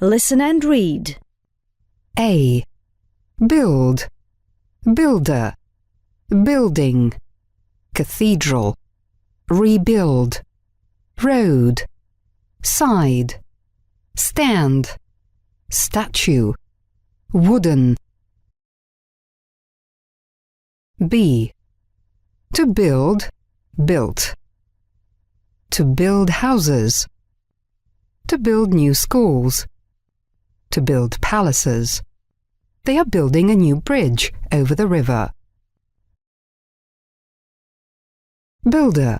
Listen and read. A. Build, builder, building, cathedral, rebuild, road, side, stand, statue, wooden. B. To build, built. To build houses. To build new schools. To build palaces. They are building a new bridge over the river. Builder.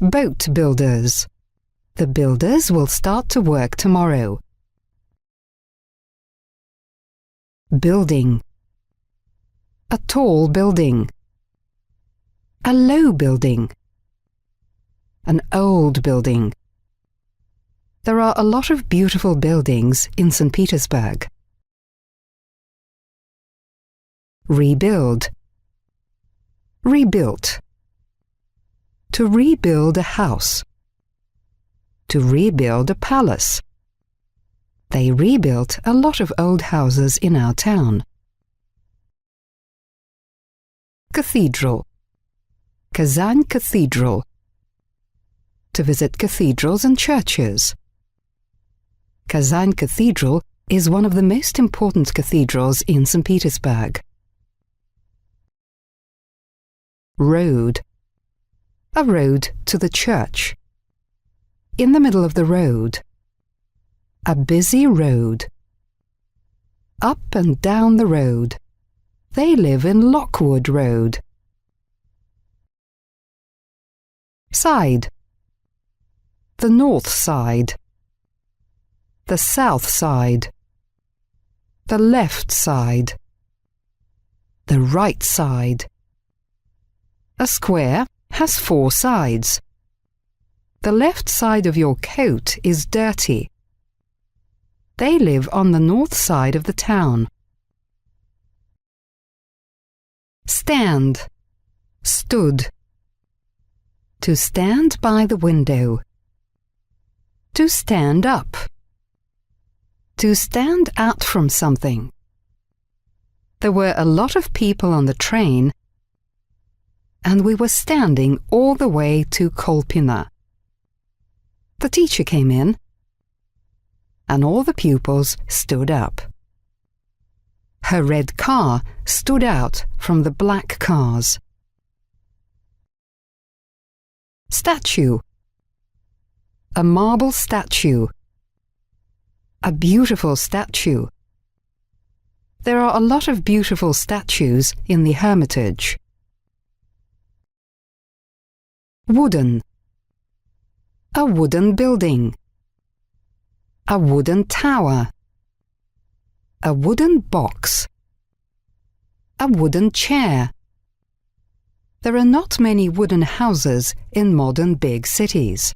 Boat builders. The builders will start to work tomorrow. Building. A tall building. A low building. An old building. There are a lot of beautiful buildings in St. Petersburg. Rebuild. Rebuilt. To rebuild a house. To rebuild a palace. They rebuilt a lot of old houses in our town. Cathedral. Kazan Cathedral. To visit cathedrals and churches. Kazan Cathedral is one of the most important cathedrals in St. Petersburg. Road. A road to the church. In the middle of the road. A busy road. Up and down the road. They live in Lockwood Road. Side. The north side. The south side. The left side. The right side. A square has 4 sides. The left side of your coat is dirty. They live on the north side of the town. Stand. Stood. To stand by the window. To stand up. To stand out from something. There were a lot of people on the train, and we were standing all the way to Kolpina. The teacher came in, and all the pupils stood up. Her red car stood out from the black cars. Statue. A marble statue. A beautiful statue. There are a lot of beautiful statues in the Hermitage. Wooden. A wooden building. A wooden tower. A wooden box. A wooden chair. There are not many wooden houses in modern big cities.